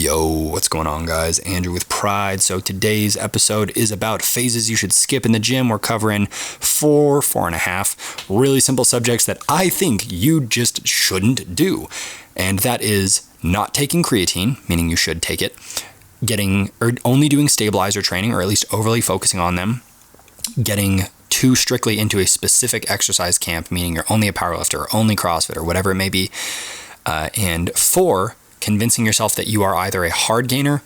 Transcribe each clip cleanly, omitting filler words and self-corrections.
Yo, what's going on, guys? Andrew with Pride. So today's episode is about phases you should skip in the gym. We're covering four and a half really simple subjects that I think you just shouldn't do. And that is not taking creatine, meaning you should take it, only doing stabilizer training, or at least overly focusing on them, getting too strictly into a specific exercise camp, meaning you're only a powerlifter or only CrossFit or whatever it may be. And 4, convincing yourself that you are either a hard gainer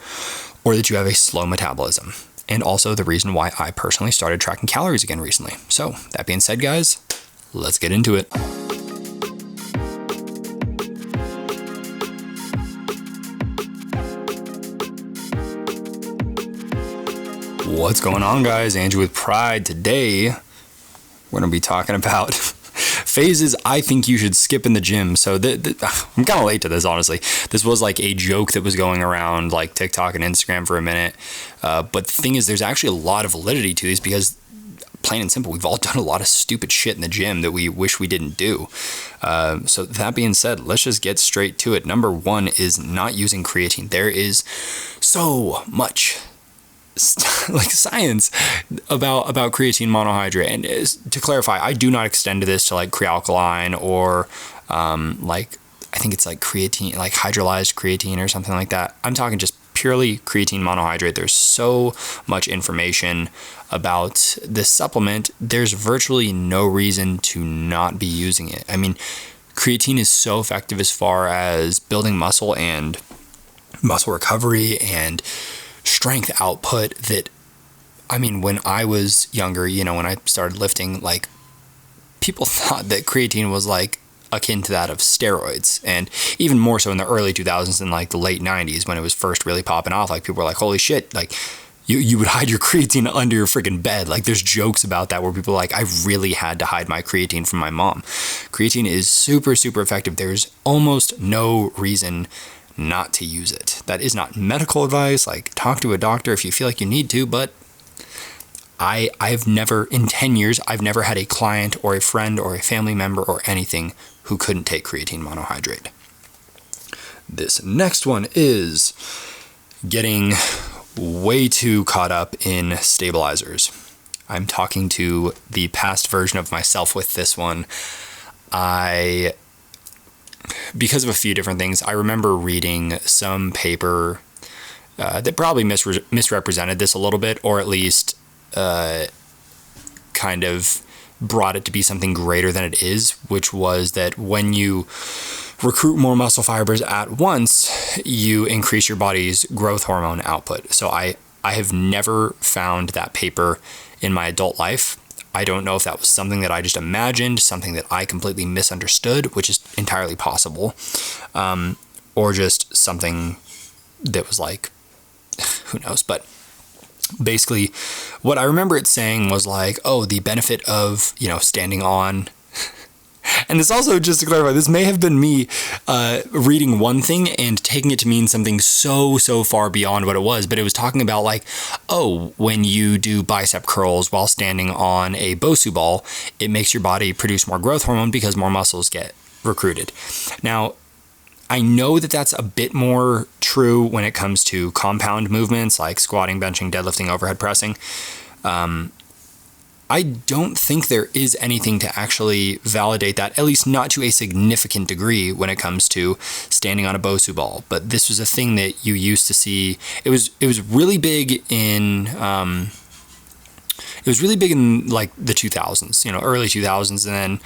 or that you have a slow metabolism. And also the reason why I personally started tracking calories again recently. So that being said, guys, let's get into it. What's going on, guys? Andrew with Pride. Today, we're going to be talking about phases I think you should skip in the gym. So I'm kind of late to this, honestly. This was like a joke that was going around like TikTok and Instagram for a minute. But the thing is, there's actually a lot of validity to these because, plain and simple, we've all done a lot of stupid shit in the gym that we wish we didn't do. So that being said, let's just get straight to it. Number 1 is not using creatine. There is so much like science about creatine monohydrate, and to clarify, I do not extend to this to like Crealkaline or I think it's like creatine, like hydrolyzed creatine or something like that. I'm talking just purely creatine monohydrate. There's so much information about this supplement. There's virtually no reason to not be using it. I mean, creatine is so effective as far as building muscle and muscle recovery and strength output that, I mean, when I was younger, when I started lifting, like, people thought that creatine was like akin to that of steroids, and even more so in the early 2000s and like the late 90s when it was first really popping off. Like, people were like, holy shit, like you would hide your creatine under your freaking bed. Like, there's jokes about that where people are like, I really had to hide my creatine from my mom. Creatine is super, super effective. There's almost no reason not to use it. That is not medical advice. Like, talk to a doctor if you feel like you need to, but I've never, in 10 years, I've never had a client or a friend or a family member or anything who couldn't take creatine monohydrate. This next one is getting way too caught up in stabilizers. I'm talking to the past version of myself with this one. Because of a few different things, I remember reading some paper that probably misrepresented this a little bit, or at least kind of brought it to be something greater than it is, which was that when you recruit more muscle fibers at once, you increase your body's growth hormone output. So I have never found that paper in my adult life. I don't know if that was something that I just imagined, something that I completely misunderstood, which is entirely possible, or just something that was like, who knows. But basically, what I remember it saying was like, oh, the benefit of, standing on. And this also, just to clarify, this may have been me reading one thing and taking it to mean something so far beyond what it was. But it was talking about like, oh, when you do bicep curls while standing on a Bosu ball, it makes your body produce more growth hormone because more muscles get recruited. Now, I know that that's a bit more true when it comes to compound movements like squatting, benching, deadlifting, overhead pressing. I don't think there is anything to actually validate that, at least not to a significant degree when it comes to standing on a Bosu ball. But this was a thing that you used to see. It was really big in like the 2000s, early 2000s, and then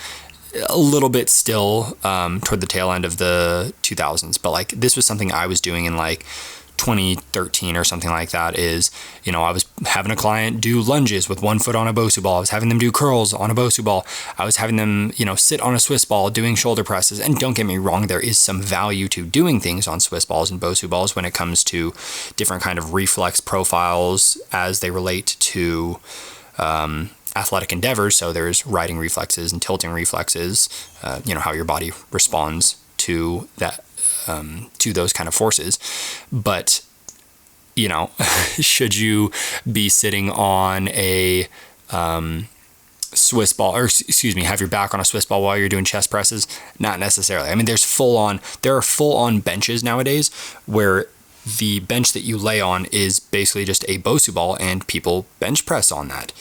a little bit still toward the tail end of the 2000s. But like, this was something I was doing in like 2013 or something like that. Is, I was having a client do lunges with one foot on a Bosu ball. I was having them do curls on a Bosu ball. I was having them, sit on a Swiss ball doing shoulder presses. And don't get me wrong, there is some value to doing things on Swiss balls and Bosu balls when it comes to different kind of reflex profiles as they relate to athletic endeavors. So there's riding reflexes and tilting reflexes, how your body responds to that, to those kind of forces. But, should you be sitting on a Swiss ball, or excuse me, have your back on a Swiss ball while you're doing chest presses? Not necessarily. I mean, there are full on benches nowadays where the bench that you lay on is basically just a Bosu ball, and people bench press on that.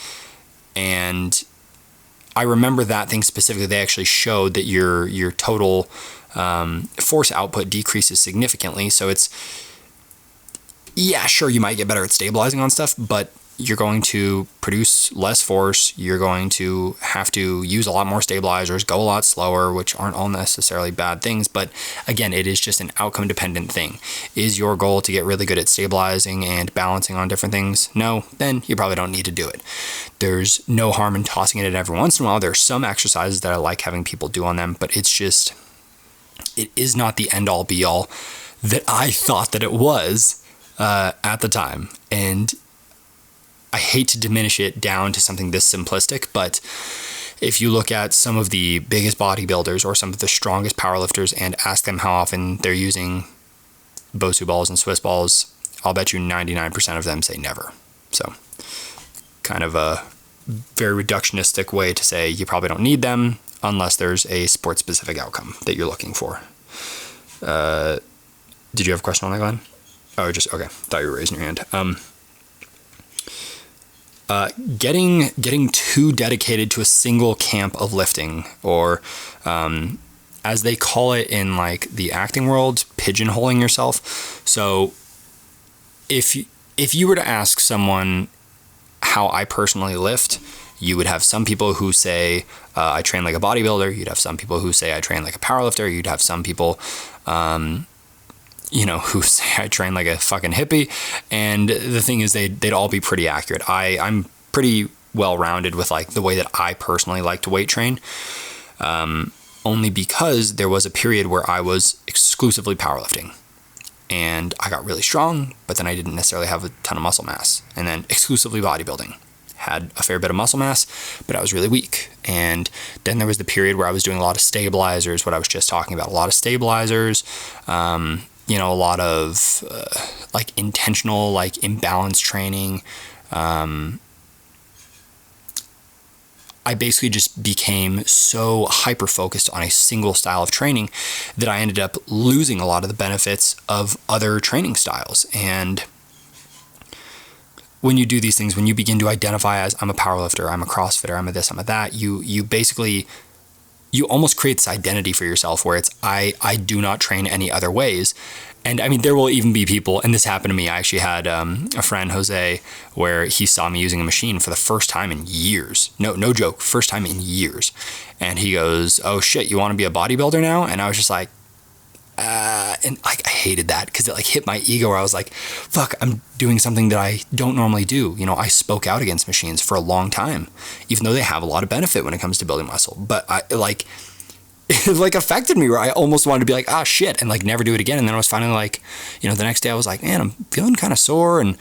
And I remember that thing specifically. They actually showed that your total force output decreases significantly. So it's, yeah, sure, you might get better at stabilizing on stuff, but you're going to produce less force. You're going to have to use a lot more stabilizers, go a lot slower, which aren't all necessarily bad things. But again, it is just an outcome dependent thing. Is your goal to get really good at stabilizing and balancing on different things? No, then you probably don't need to do it. There's no harm in tossing it in every once in a while. There are some exercises that I like having people do on them, but it's just, it is not the end all be all that I thought that it was at the time. And I hate to diminish it down to something this simplistic, but if you look at some of the biggest bodybuilders or some of the strongest powerlifters and ask them how often they're using Bosu balls and Swiss balls, I'll bet you 99% of them say never. So kind of a very reductionistic way to say you probably don't need them unless there's a sport-specific outcome that you're looking for. Did you have a question on that, Glenn? Oh, just, okay. Thought you were raising your hand. Getting too dedicated to a single camp of lifting, or as they call it in like the acting world, pigeonholing yourself. So if you were to ask someone how I personally lift, you would have some people who say I train like a bodybuilder. You'd have some people who say I train like a powerlifter. You'd have some people who say I train like a fucking hippie. And the thing is, they'd all be pretty accurate. I'm pretty well-rounded with like the way that I personally like to weight train, only because there was a period where I was exclusively powerlifting and I got really strong, but then I didn't necessarily have a ton of muscle mass. And then exclusively bodybuilding, had a fair bit of muscle mass, but I was really weak. And then there was the period where I was doing a lot of stabilizers, what I was just talking about, a lot of stabilizers, a lot of like intentional, like imbalance training. I basically just became so hyper-focused on a single style of training that I ended up losing a lot of the benefits of other training styles. And when you do these things, when you begin to identify as I'm a powerlifter, I'm a CrossFitter, I'm a this, I'm a that, you basically, you almost create this identity for yourself where it's, I do not train any other ways. And I mean, there will even be people, and this happened to me. I actually had a friend, Jose, where he saw me using a machine for the first time in years. No joke, first time in years. And he goes, "Oh shit, you want to be a bodybuilder now?" And I was just like, and like I hated that because it like hit my ego where I was like, fuck, I'm doing something that I don't normally do. I spoke out against machines for a long time, even though they have a lot of benefit when it comes to building muscle. But it like affected me where I almost wanted to be like, ah, shit, and like never do it again. And then I was finally like, the next day I was like, man, I'm feeling kind of sore. And,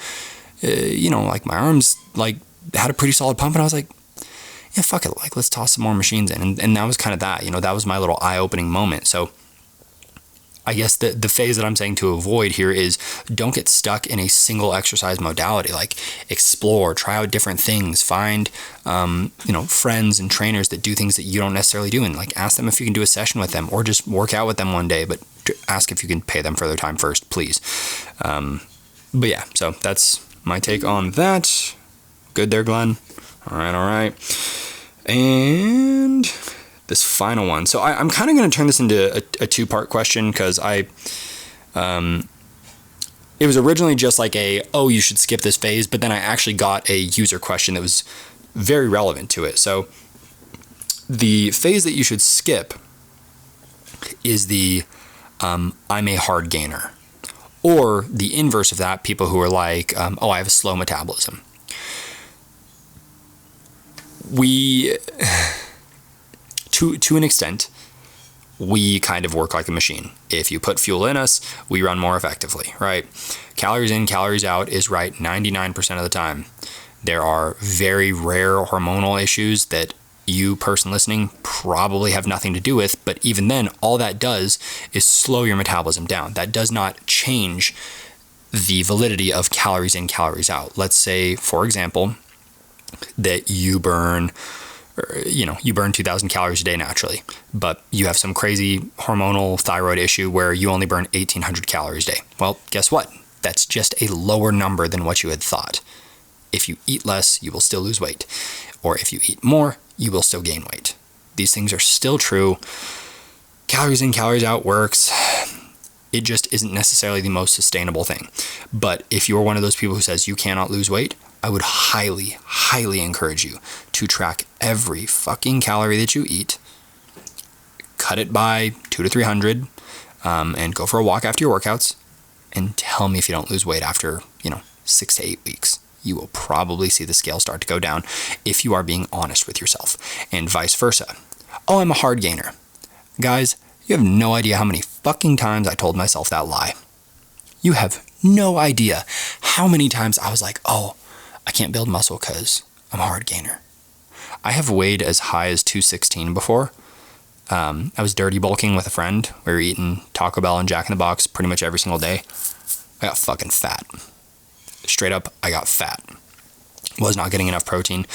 like my arms like had a pretty solid pump. And I was like, yeah, fuck it. Like, let's toss some more machines in. And that was kind of that, that was my little eye-opening moment. So I guess the phase that I'm saying to avoid here is don't get stuck in a single exercise modality. Like explore, try out different things, find, friends and trainers that do things that you don't necessarily do. And like ask them if you can do a session with them or just work out with them one day, but ask if you can pay them for their time first, please. But yeah, so that's my take on that. Good there, Glenn. All right. And this final one. So I'm kind of going to turn this into a two-part question because it was originally just like you should skip this phase, but then I actually got a user question that was very relevant to it. So the phase that you should skip is the I'm a hard gainer, or the inverse of that, people who are like, I have a slow metabolism. To an extent, we kind of work like a machine. If you put fuel in us, we run more effectively, right? Calories in, calories out is right 99% of the time. There are very rare hormonal issues that you, person listening, probably have nothing to do with, but even then, all that does is slow your metabolism down. That does not change the validity of calories in, calories out. Let's say, for example, that you burn 2,000 calories a day naturally, but you have some crazy hormonal thyroid issue where you only burn 1,800 calories a day. Well, guess what? That's just a lower number than what you had thought. If you eat less, you will still lose weight. Or if you eat more, you will still gain weight. These things are still true. Calories in, calories out works. It just isn't necessarily the most sustainable thing. But if you're one of those people who says you cannot lose weight, I would highly, highly encourage you to track every fucking calorie that you eat, cut it by 200 to 300, and go for a walk after your workouts, and tell me if you don't lose weight after, 6 to 8 weeks. You will probably see the scale start to go down if you are being honest with yourself, and vice versa. Oh, I'm a hard gainer. Guys, you have no idea how many fucking times I told myself that lie. You have no idea how many times I was like, oh, I can't build muscle because I'm a hard gainer. I have weighed as high as 216 before. I was dirty bulking with a friend. We were eating Taco Bell and Jack in the Box pretty much every single day. I got fucking fat. Straight up, I got fat. Was not getting enough protein.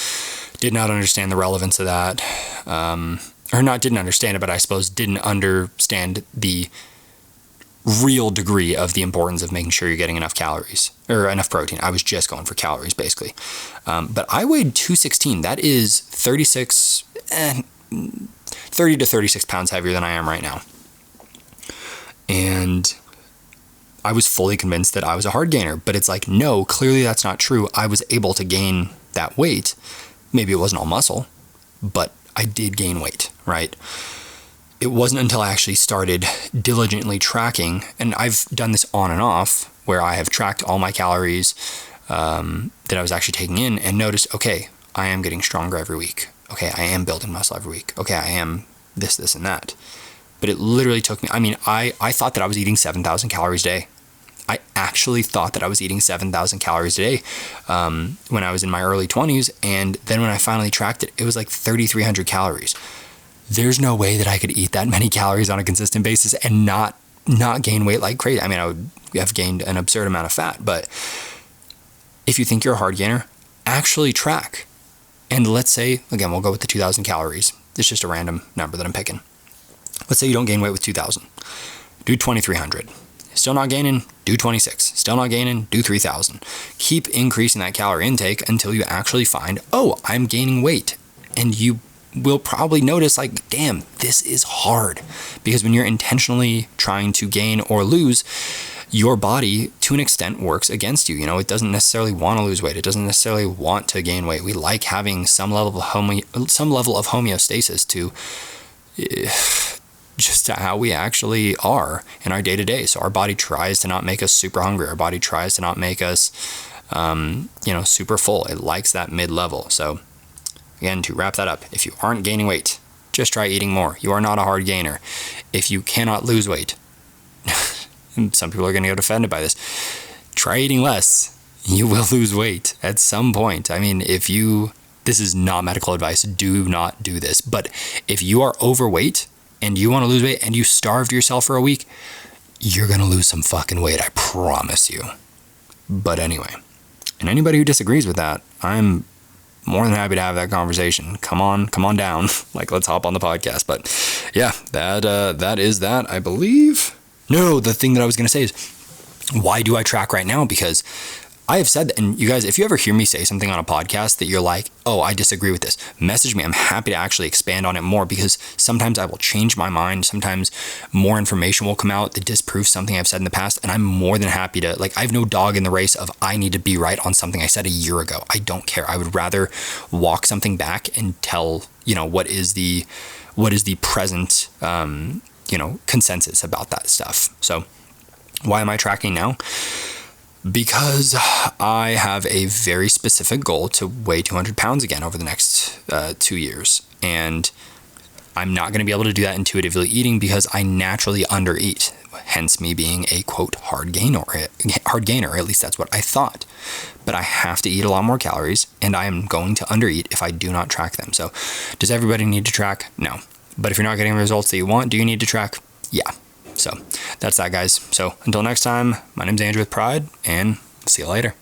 Did not understand the relevance of that. Didn't understand it, but I suppose didn't understand the real degree of the importance of making sure you're getting enough calories or enough protein. I was just going for calories basically. But I weighed 216. That is 30 to 36 pounds heavier than I am right now. And I was fully convinced that I was a hard gainer, but it's like, no, clearly that's not true. I was able to gain that weight. Maybe it wasn't all muscle, but I did gain weight, right? It wasn't until I actually started diligently tracking, and I've done this on and off, where I have tracked all my calories that I was actually taking in and noticed, okay, I am getting stronger every week. Okay, I am building muscle every week. Okay, I am this, and that. But it literally took me, I thought that I was eating 7,000 calories a day. I actually thought that I was eating 7,000 calories a day when I was in my early 20s. And then when I finally tracked it, it was like 3,300 calories. There's no way that I could eat that many calories on a consistent basis and not gain weight like crazy. I would have gained an absurd amount of fat. But if you think you're a hard gainer, actually track. And let's say, again, we'll go with the 2,000 calories. It's just a random number that I'm picking. Let's say you don't gain weight with 2,000. Do 2,300. Still not gaining, do 26. Still not gaining, do 3,000. Keep increasing that calorie intake until you actually find, oh, I'm gaining weight. And you will probably notice like, damn, this is hard. Because when you're intentionally trying to gain or lose, your body, to an extent, works against you. It doesn't necessarily want to lose weight. It doesn't necessarily want to gain weight. We like having some level of homeostasis to just to how we actually are in our day-to-day. So our body tries to not make us super hungry. Our body tries to not make us, super full. It likes that mid-level. So again, to wrap that up, if you aren't gaining weight, just try eating more. You are not a hard gainer. If you cannot lose weight, and some people are going to get offended by this, try eating less. You will lose weight at some point. This is not medical advice. Do not do this. But if you are overweight and you want to lose weight and you starved yourself for a week, you're going to lose some fucking weight. I promise you. But anyway, and anybody who disagrees with that, I'm more than happy to have that conversation. Come on down. Let's hop on the podcast. But yeah, that is that, I believe. No, the thing that I was going to say is, why do I track right now? Because I have said that, and you guys, if you ever hear me say something on a podcast that you're like, oh, I disagree with this, message me. I'm happy to actually expand on it more, because sometimes I will change my mind. Sometimes more information will come out that disproves something I've said in the past. And I'm more than happy to, I have no dog in the race of I need to be right on something I said a year ago. I don't care. I would rather walk something back and tell, what is the present, consensus about that stuff. So why am I tracking now? Because I have a very specific goal to weigh 200 pounds again over the next 2 years. And I'm not going to be able to do that intuitively eating because I naturally undereat. Hence me being a, quote, hard gainer. At least that's what I thought. But I have to eat a lot more calories, and I am going to undereat if I do not track them. So does everybody need to track? No. But if you're not getting the results that you want, do you need to track? Yeah. So that's that, guys. So until next time, my name's Andrew with Pride, and see you later.